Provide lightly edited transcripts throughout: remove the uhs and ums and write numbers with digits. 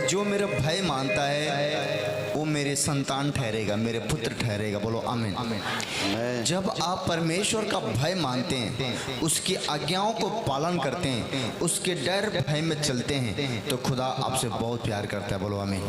जो मेरा भय मानता है वो मेरे संतान ठहरेगा, मेरे पुत्र ठहरेगा। बोलो आमीन। जब आप परमेश्वर का भय मानते हैं, उसकी आज्ञाओं को पालन करते हैं, उसके डर भय में चलते हैं, तो खुदा आपसे बहुत प्यार करता है। बोलो आमीन।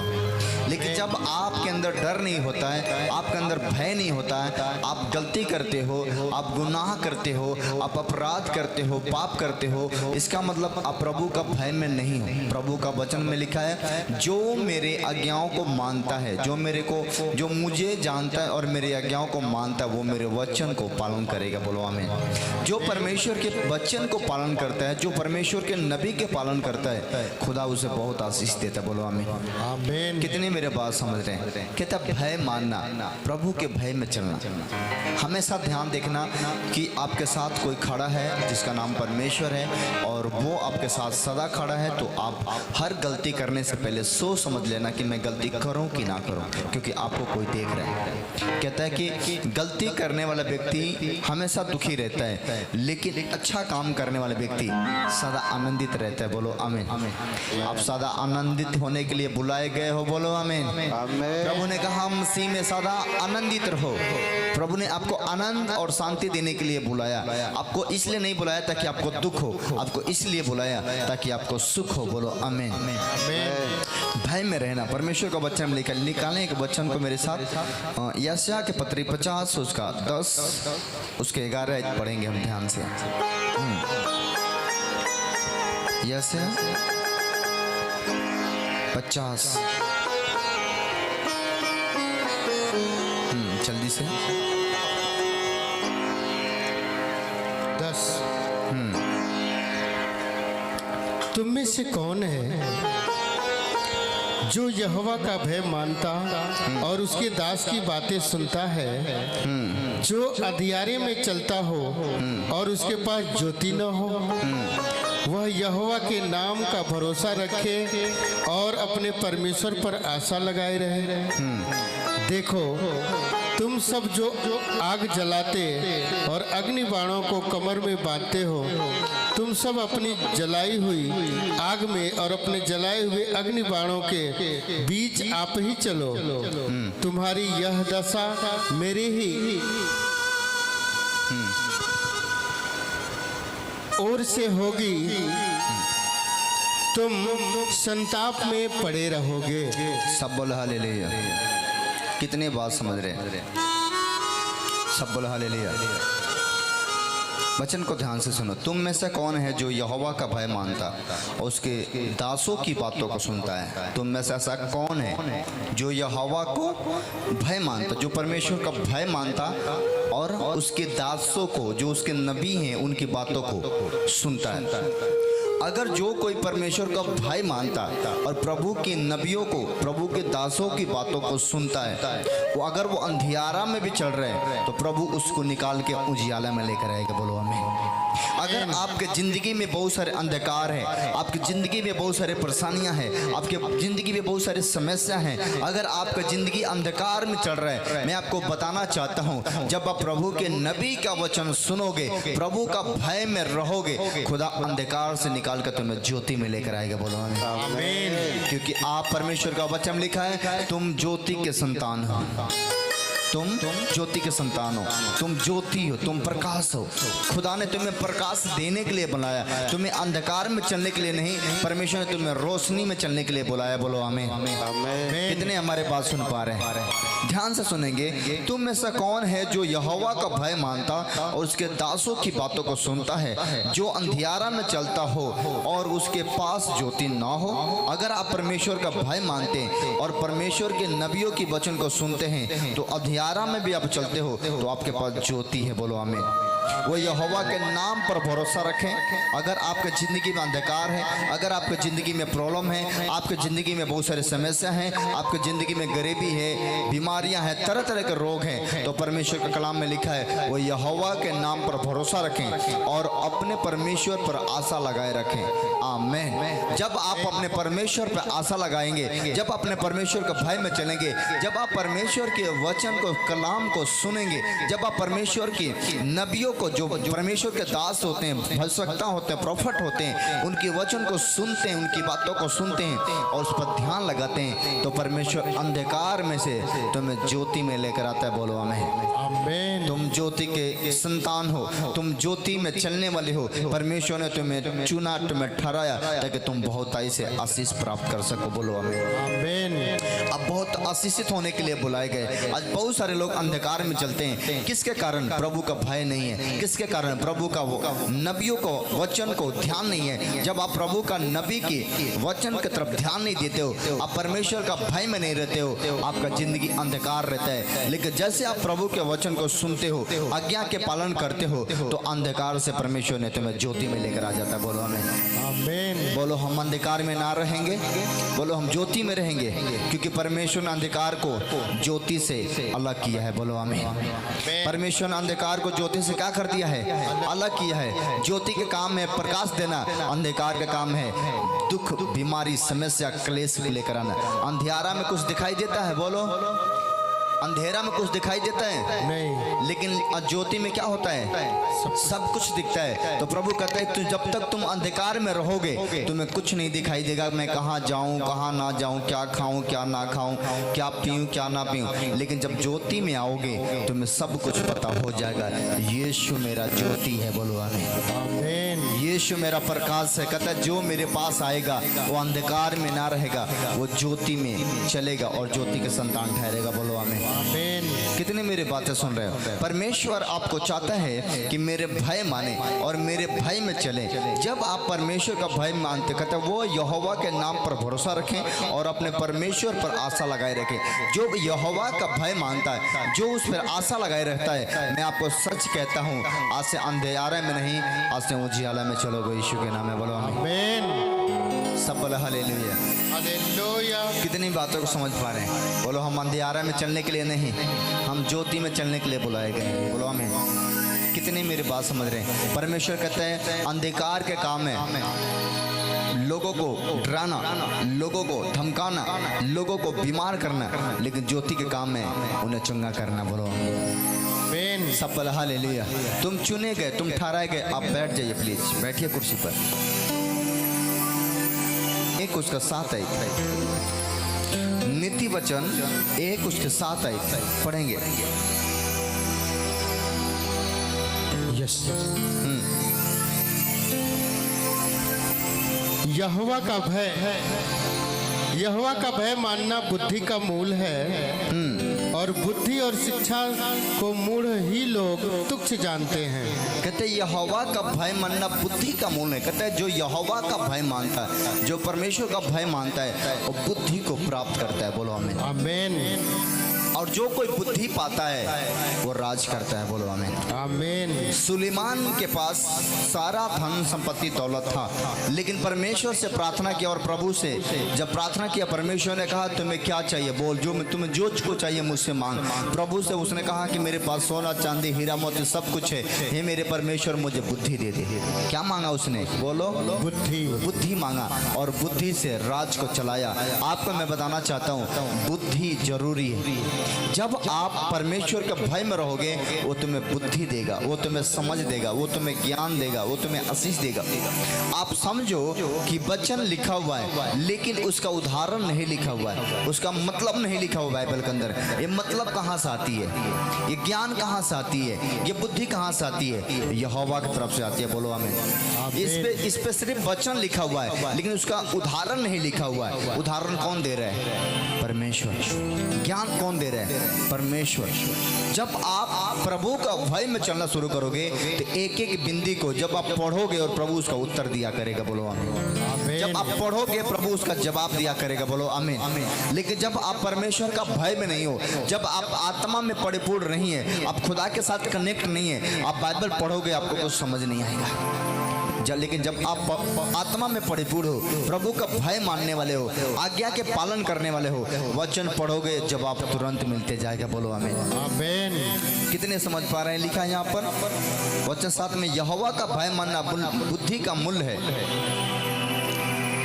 लेकिन जब आपके अंदर डर नहीं होता है, आपके अंदर भय नहीं होता है, आप गलती करते हो, आप गुनाह करते हो, आप अपराध करते हो, पाप करते हो, इसका मतलब आप प्रभु का भय में नहीं हो। प्रभु का वचन में लिखा है, जो मेरे आज्ञाओं को मानता है, जो मुझे जानता है और मेरी आज्ञाओं को मानता है, वो मेरे वचन को पालन करेगा। बोलो आमीन। जो परमेश्वर के वचन को पालन करता है, जो परमेश्वर के नबी के पालन करता है, खुदा उसे बहुत आशीष देता है। बोलो आमीन। आमीन। कितने मेरे बात समझ रहे हैं? कहता भय मानना, प्रभु के भय में चलना। हमेशा ध्यान देखना कि आपके साथ कोई खड़ा है जिसका नाम परमेश्वर है और वो आपके साथ सदा खड़ा है, तो आप हर गलती करने से पहले सोच समझ लेना कि मैं गलती करूं कि ना करूं, क्योंकि आपको कोई देख रहा है। कहता है कि गलती करने वाला व्यक्ति हमेशा दुखी रहता है, लेकिन अच्छा काम करने वाला व्यक्ति सदा आनंदित रहता है। बोलो आमीन। आप सदा आनंदित होने के लिए बुलाए गए हो। बोलो आमीन। प्रभु ने कहा मसीह में सदा आनंदित रहो। प्रभु ने आपको आनंद और शांति देने के लिए बुलाया। आपको इसलिए नहीं बुलाया ताकि आपको दुख हो, आपको इसलिए बुलाया ताकि आपको सुख हो। बोलो आमीन। भय में रहना परमेश्वर का वचन निकालें एक वचन को मेरे साथ। यशायाह के पत्री 50 उसका 10 उसके 11 पढ़ेंगे हम ध्यान से। यशायाह 50 जल्दी से 10। तुम में से कौन है जो यहोवा का भय मानता और उसके दास की बातें सुनता है, जो अंधियारे में चलता हो और उसके पास ज्योति न हो, वह यहोवा के नाम का भरोसा रखे और अपने परमेश्वर पर आशा लगाए रहे। देखो, तुम सब जो आग जलाते और अग्नि बाणों को कमर में बांधते हो, तुम सब अपनी जलाई हुई आग में और अपने जलाए हुए अग्नि बाणों के बीच आप ही चलो। तुम्हारी यह दशा मेरे ही ओर से होगी, तुम संताप में पड़े रहोगे। सब बोल हालेलुया। कितने बात समझ रहे हैं? सब बोल हालेलुया। वचन को ध्यान से सुनो। तुम में से कौन है जो यहोवा का भय मानता और उसके दासों की बातों को सुनता है? तुम में से ऐसा कौन है जो यहोवा को भय मानता, जो परमेश्वर का भय मानता और उसके दासों को, जो उसके नबी हैं, उनकी बातों को सुनता है? अगर जो कोई परमेश्वर का भय मानता और प्रभु के नबियों को, प्रभु के दासों की बातों को सुनता है, वो अगर वो अंधियारा में भी चल रहे हैं तो प्रभु उसको निकाल के उजियाला में लेकर आएगा। बोलो आमीन। अगर आपके ज़िंदगी में बहुत सारे अंधकार है, आपकी ज़िंदगी में बहुत सारे परेशानियां हैं, आपके ज़िंदगी में बहुत सारी समस्या हैं, अगर आपका ज़िंदगी अंधकार में चल रहा है, मैं आपको बताना चाहता हूं, जब आप प्रभु के नबी का वचन सुनोगे, प्रभु का भय में रहोगे, खुदा अंधकार से निकाल कर तुम्हें ज्योति में लेकर आएगा। बोलो आमीन। क्योंकि आप परमेश्वर का वचन लिखा है, तुम ज्योति के संतान हो, तुम ज्योति के संतान हो, तुम ज्योति हो, तुम प्रकाश हो। खुदा ने तुम्हें प्रकाश देने के लिए बुलाया, तुम्हें अंधकार में चलने के लिए नहीं, परमेश्वर ने तुम्हें रोशनी में चलने के लिए बुलाया। बोलो आमीन। कितने हमारे बात सुन पा रहे हैं? ध्यान से सुनेंगे। तुम में से कौन है जो यहोवा का भय मानता और उसके दासों की बातों को सुनता है, जो अंधियारा में चलता हो और उसके पास ज्योति ना हो? अगर आप परमेश्वर का भय मानते हैं और परमेश्वर के नबियों की वचन को सुनते हैं, तो अंधियारा में भी आप चलते हो तो आपके पास ज्योति है। बोलो आमीन। वो यहोवा के नाम पर भरोसा रखें। अगर आपके ज़िंदगी में अंधकार है, अगर आपके ज़िंदगी में प्रॉब्लम है, आपके ज़िंदगी में बहुत सारे समस्या हैं, आपके ज़िंदगी में गरीबी है, बीमारियां हैं, तरह तरह के रोग हैं, तो परमेश्वर के कलाम में लिखा है, वो यहोवा के नाम पर भरोसा रखें और अपने परमेश्वर पर आशा लगाए रखें। आमीन। जब आप अपने परमेश्वर पर आशा लगाएंगे, जब अपने परमेश्वर के भय में चलेंगे, जब आप परमेश्वर के वचन को, कलाम को सुनेंगे, जब आप परमेश्वर की नबियों को, जो परमेश्वर के दास होते हैं, भविष्यवक्ता होते हैं, प्रॉफिट होते हैं, उनके वचन को सुनते हैं, उनकी बातों को सुनते हैं और उस पर ध्यान लगाते हैं तो परमेश्वर अंधकार में से तुम्हें ज्योति में लेकर आता है। बोलो आमीन। आमीन। तुम ज्योति के संतान हो, तुम ज्योति में चलने वाले हो। परमेश्वर ने तुम्हें चुना, तुम्हें ठहराया ताकि तुम बहुताई से आशीष प्राप्त कर सको। बोलो आमीन। आमीन। अब बहुत आशीषित होने के लिए बुलाए गए। आज बहुत सारे लोग अंधकार में चलते हैं। किसके कारण? प्रभु का भय नहीं है। किसके कारण? प्रभु का वो नबियों को वचन को ध्यान नहीं है। जब आप प्रभु का नबी की वचन की तरफ ध्यान नहीं देते हो, आप परमेश्वर का भय में नहीं रहते हो, आपका जिंदगी अंधकार रहता है। लेकिन जैसे आप प्रभु के वचन को सुनते हो, आज्ञा के पालन करते हो, तो अंधकार से परमेश्वर ने तुम्हें ज्योति में लेकर आ जाता है। बोलो आमीन। आमीन। बोलो हम अंधकार में ना रहेंगे, बोलो हम ज्योति में रहेंगे, क्योंकि परमेश्वर ने अंधकार को ज्योति से अलग किया है। बोलो आमीन। परमेश्वर ने अंधकार को ज्योति से क्या कर दिया है? अलग किया है। ज्योति के काम है प्रकाश देना, अंधकार का काम है दुख, बीमारी, समस्या, क्लेश लेकर आना। अंधियारा में कुछ दिखाई देता है? बोलो, अंधेरा में कुछ दिखाई देता है? नहीं। लेकिन ज्योति में क्या होता है? सब कुछ दिखता है। तो प्रभु कहते हैं जब तक तुम अंधकार में रहोगे तुम्हें कुछ नहीं दिखाई देगा। मैं कहाँ जाऊँ, कहाँ ना जाऊँ, क्या खाऊँ, क्या ना खाऊँ, क्या पीऊँ, क्या ना पीऊँ। लेकिन जब ज्योति में आओगे तुम्हें सब कुछ पता हो जाएगा। यीशु मेरा ज्योति है। बोलो आमीन। आमीन। यीशु मेरा प्रकाश है। कहता है जो मेरे पास आएगा वो अंधकार में ना रहेगा, वो ज्योति में चलेगा और ज्योति के संतान ठहरेगा। बोलो आमीन। आमीन। कितने मेरे बातें सुन रहे हो? परमेश्वर आपको चाहता है कि मेरे भय माने और मेरे भय में चले। जब आप परमेश्वर का भय मानते, कहते वो यहोवा के नाम पर भरोसा रखें और अपने परमेश्वर पर आशा लगाए रखें। जो यहोवा का भय मानता है, जो उस पर आशा लगाए रहता है, मैं आपको सच कहता हूँ, आज से अंधेरे में नहीं, आज से उजियाला में चलोगे। यीशु के नाम में बोलो आमीन। आमीन। सब बोलो हालेलुया। हालेलुया। कितनी बातों को समझ पा रहे हैं? बोलो हम अंधियारा में चलने के लिए नहीं, हम ज्योति में चलने के लिए बुलाए गए हैं। बोलो आमीन। कितनी मेरी बात समझ रहे हैं? परमेश्वर कहते हैं अंधकार के काम है लोगों को डराना, लोगों को धमकाना, लोगों को बीमार करना, लेकिन ज्योति के काम है उन्हें चंगा करना। बोलो आमीन। सब बोलो हालेलुया। तुम चुने गए, तुम ठहराए गए। आप बैठ जाइए, प्लीज बैठिए कुर्सी पर। एक उसका साथ आई नीति वचन, एक उसके साथ आई पढ़ेंगे। यस। यहोवा का भय, यहोवा का भय मानना बुद्धि का मूल है और बुद्धि और शिक्षा को मूढ़ ही लोग तुच्छ जानते हैं। कहते यहोवा का भय मानना बुद्धि का मूल है। कहते हैं जो यहोवा का भय मानता है, जो परमेश्वर का भय मानता है, वो बुद्धि को प्राप्त करता है। बोलो आमीन। आमीन। और जो कोई बुद्धि पाता है वो राज करता है। बोलो आमीन। आमीन। सुलेमान के पास सारा धन संपत्ति दौलत था, लेकिन परमेश्वर से प्रार्थना किया और प्रभु से जब प्रार्थना किया, परमेश्वर ने कहा तुम्हें क्या चाहिए बोल, जो तुम्हें जो को चाहिए मुझसे मांग। प्रभु से उसने कहा कि मेरे पास सोना चांदी हीरा मोती सब कुछ है, हे मेरे परमेश्वर मुझे बुद्धि दे दे। क्या मांगा उसने? बोलो बुद्धि। बुद्धि मांगा और बुद्धि से राज को चलाया। आपको मैं बताना चाहता हूँ बुद्धि जरूरी है। जब आप परमेश्वर के भय में रहोगे वो तुम्हें बुद्धि देगा, वो तुम्हें समझ देगा, वो तुम्हें ज्ञान देगा, वो तुम्हें आशीष देगा। आप समझो कि वचन लिखा हुआ है लेकिन उसका उदाहरण नहीं लिखा हुआ है, उसका मतलब नहीं लिखा हुआ बाइबल के अंदर। ये मतलब कहाँ से आती है, ये ज्ञान कहाँ से आती है, ये बुद्धि कहाँ से आती है? यहोवा की तरफ से आती है। बोलो आमीन। इस पे सिर्फ वचन लिखा हुआ है लेकिन उसका उदाहरण नहीं लिखा हुआ है। उदाहरण कौन दे रहा है? परमेश्वर। ज्ञान कौन दे रहा है? परमेश्वर। जब आप प्रभु का भय में चलना शुरू करोगे तो एक एक बिंदी को जब आप पढ़ोगे और प्रभु उसका उत्तर दिया करेगा। बोलो आमीन। जब आप पढ़ोगे प्रभु उसका जवाब दिया करेगा। बोलो आमीन। लेकिन जब आप परमेश्वर का भय में नहीं हो, जब आप आत्मा में परिपूर्ण नहीं है, आप खुदा के साथ कनेक्ट नहीं है, आप बाइबल पढ़ोगे आपको कुछ समझ नहीं आएगा। लेकिन जब आप आत्मा में परिपूर्ण हो, प्रभु का भय मानने वाले हो, आज्ञा के पालन करने वाले हो, वचन पढ़ोगे जवाब तुरंत मिलते जाएगा। बोलो आमीन। आमीन। कितने समझ पा रहे हैं? लिखा है यहाँ पर वचन साथ में, यहोवा का भय मानना बुद्धि का मूल है।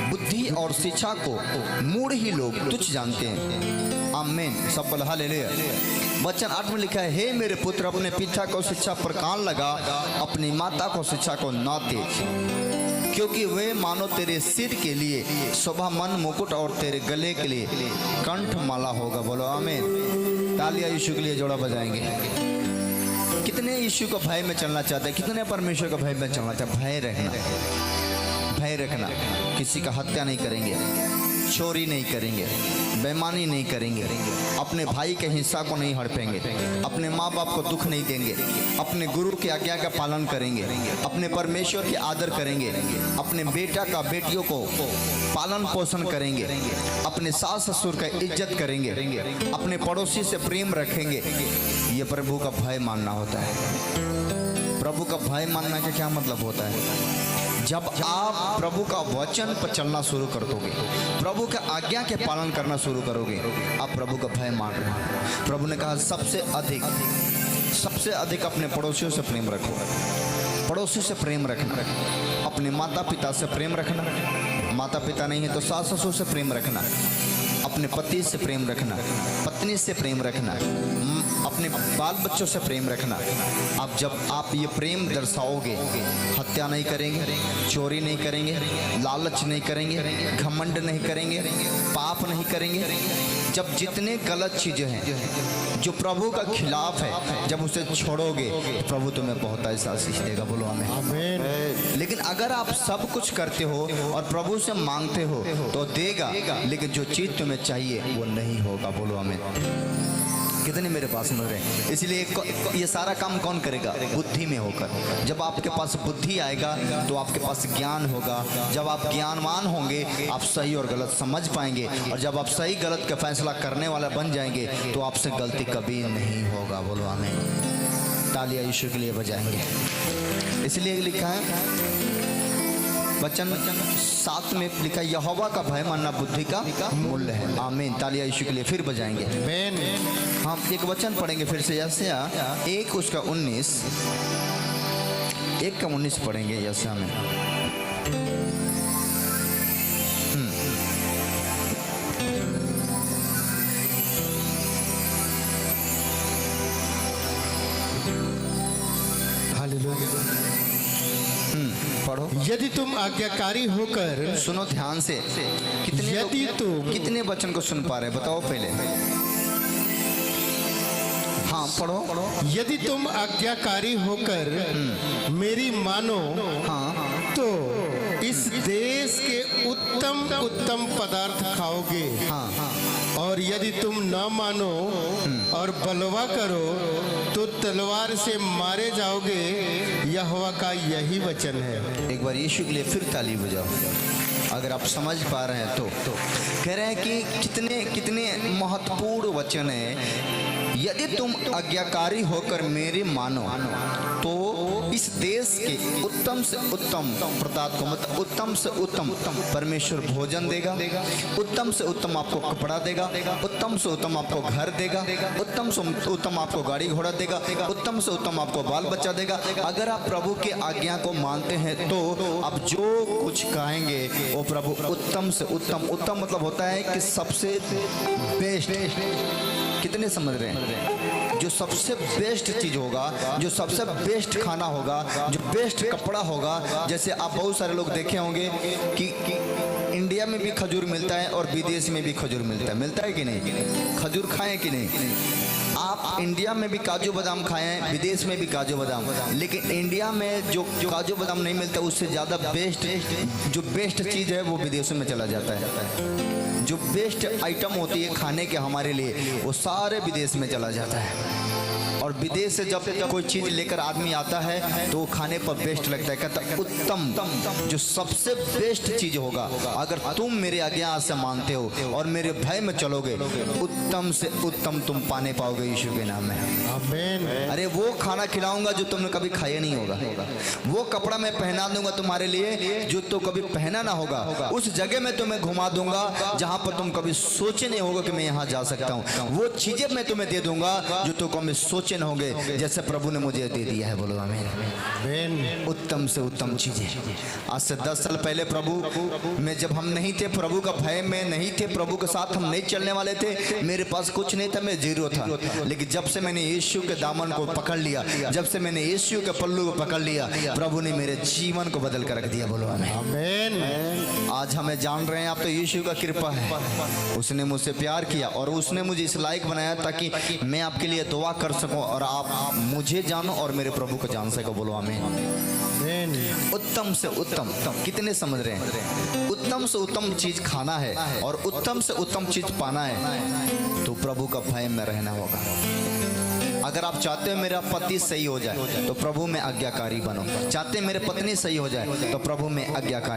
बुद्धि और शिक्षा को मूढ़ ही लोग तुच्छ जानते हैं। आमीन। सब बोलो हालेलुया। वचन 8 में लिखा है, हे मेरे पुत्र अपने पिता को शिक्षा पर कान लगा, अपनी माता को शिक्षा को ना तेज। क्योंकि वे मानो तेरे सिर के लिए शोभा मन मुकुट और तेरे गले के लिए कंठ माला होगा। बोलो आमीन। तालियां यीशु के लिए जोड़ा बजाएंगे। कितने यीशु का भय में चलना चाहते हैं, कितने परमेश्वर का भय में चलना चाहते हैं। भय रखना, भय रखना। किसी का हत्या नहीं करेंगे, चोरी नहीं करेंगे, बेईमानी नहीं करेंगे, अपने भाई के हिस्सा को नहीं हड़पेंगे, अपने माँ बाप को दुख नहीं देंगे, अपने गुरु की आज्ञा का पालन करेंगे, अपने परमेश्वर के आदर करेंगे, अपने बेटा का बेटियों को पालन पोषण करेंगे, अपने सास ससुर का इज्जत करेंगे, अपने पड़ोसी से प्रेम रखेंगे। ये प्रभु का भय मानना होता है। प्रभु का भय मानना का क्या मतलब होता है? जब आप प्रभु का वचन पर चलना शुरू कर दोगे, प्रभु के आज्ञा के पालन करना शुरू करोगे, आप प्रभु का भय मान रहे हो। प्रभु ने कहा सबसे अधिक अपने पड़ोसियों से प्रेम रखो। पड़ोसी से प्रेम रखना, अपने माता पिता से प्रेम रखना, माता पिता नहीं है तो सास ससुर से प्रेम रखना, अपने पति से प्रेम रखना, पत्नी से प्रेम रखना, अपने बाल बच्चों से प्रेम रखना। अब जब आप ये प्रेम दर्शाओगे, हत्या नहीं करेंगे, चोरी नहीं करेंगे, लालच नहीं करेंगे, घमंड नहीं करेंगे, पाप नहीं करेंगे, जब जितने गलत चीज़ें हैं जो प्रभु का खिलाफ है, जब उसे छोड़ोगे तो प्रभु तुम्हें बहुत ऐसा आशीष देगा। बोलो आमीन। लेकिन अगर आप सब कुछ करते हो और प्रभु से मांगते हो तो देगा, लेकिन जो चीज़ तुम्हें चाहिए वो नहीं होगा। बोलो आमीन। कितने मेरे पास मिल रहे हैं? इसलिए ये सारा काम कौन करेगा? बुद्धि में होकर। जब आपके पास बुद्धि आएगा तो आपके पास ज्ञान होगा। जब आप ज्ञानवान होंगे आप सही और गलत समझ पाएंगे, और जब आप सही गलत का फैसला करने वाला बन जाएंगे तो आपसे गलती कभी नहीं होगा। बोलो आमीन। तालियां यीशु के लिए बजाएंगे। इसलिए लिखा है वचन 7 में लिखा, यहोवा का भय मानना बुद्धि का मूल्य है। आमीन। तालियां यीशु के लिए फिर बजाएंगे। हम एक वचन पढ़ेंगे फिर से, यशायाह 1 उसका 19, 1 का 19 पढ़ेंगे यशायाह में। पढ़ो। यदि तुम आज्ञाकारी होकर, सुनो ध्यान से। कितने वचन को सुन पा रहे बताओ पहले। हाँ पढ़ो। यदि तुम आज्ञाकारी होकर मेरी मानो, हाँ तो इस देश के उत्तम पदार्थ खाओगे। हाँ हाँ। और यदि तुम न मानो और बलवा करो तो तलवार से मारे जाओगे। यहोवा का यही वचन है। एक बार यीशु के लिए फिर ताली बजाओ अगर आप समझ पा रहे हैं तो। कह रहे हैं कि कितने महत्वपूर्ण वचन है। यदि तुम आज्ञाकारी होकर मेरे मानो तो इस देश के उत्तम से उत्तम पदार्थ को, मतलब उत्तम से उत्तम परमेश्वर भोजन देगा, उत्तम से उत्तम आपको कपड़ा देगा, उत्तम से उत्तम आपको घर देगा, उत्तम से उत्तम आपको गाड़ी घोड़ा देगा, उत्तम से उत्तम आपको बाल बच्चा देगा। अगर आप प्रभु की आज्ञा को मानते हैं तो आप जो कुछ कहेंगे वो प्रभु उत्तम से उत्तम। उत्तम मतलब होता है कि सबसे बेस्ट। कितने समझ रहे हैं? जो सबसे बेस्ट चीज़ होगा, जो सबसे बेस्ट खाना होगा, जो बेस्ट कपड़ा होगा। जैसे आप बहुत सारे लोग देखे होंगे कि इंडिया में भी खजूर मिलता है और विदेश में भी खजूर मिलता है कि नहीं? खजूर खाएं कि नहीं? आप इंडिया में भी काजू बादाम खाएं, विदेश में भी काजू बादाम, लेकिन इंडिया में जो काजू बादाम नहीं मिलता उससे ज़्यादा बेस्ट चीज़ है वो विदेशों में चला जाता है। जो बेस्ट आइटम होती है खाने के हमारे लिए वो सारे विदेश में चला जाता है। और विदेश से जब कोई चीज़ लेकर आदमी आता है तो वो खाने पर बेस्ट लगता है। कहता है उत्तम, जो सबसे बेस्ट चीज़ होगा। अगर तुम मेरे आज्ञा से मानते हो और मेरे भय में चलोगे, उत्तम से उत्तम तुम पाने पाओगे यीशु के नाम में। आमीन। अरे वो खाना खिलाऊंगा जो तुमने कभी खाया नहीं होगा, वो कपड़ा मैं पहना दूंगा तुम्हारे लिए जो तो कभी पहना ना होगा, उस जगह में तुम्हें घुमा दूंगा जहां पर तुम कभी सोचे नहीं होगा कि मैं यहाँ जा सकता हूँ। वो चीजें मैं तुम्हें दे दूंगा जो तो कभी सोचे क्वेश्चन होंगे जैसे प्रभु ने मुझे दे दिया है। बोलो आमीन। आमीन। उत्तम से उत्तम चीजें। आज से 10 साल पहले प्रभु में जब हम नहीं थे, प्रभु का भय में नहीं थे, प्रभु के साथ हम नहीं चलने वाले थे, मेरे पास कुछ नहीं था, मैं जीरो था। लेकिन जब से मैंने यीशु के दामन को पकड़ लिया, जब से मैंने यीशु के पल्लू को पकड़ लिया, प्रभु ने मेरे जीवन को बदल कर रख दिया। बोलो आमीन। आमीन। आज हमें जान रहे हैं आप तो यीशु का कृपा है। उसने मुझसे प्यार किया और उसने मुझे इस लायक बनाया ताकि मैं आपके लिए दुआ कर सकूं और आप मुझे जानो और मेरे प्रभु को जान सको। बोलो आमीन। आमीन। उत्तम से उत्तम, कितने समझ रहे हैं? उत्तम से उत्तम चीज खाना है और उत्तम से उत्तम चीज पाना है तो प्रभु का भय में रहना होगा। अगर आप चाहते हो मेरा पति सही हो जाए तो प्रभु में आज्ञाकारी बनो। चाहते मेरे पत्नी सही हो जाए तो प्रभु में आज्ञाकारी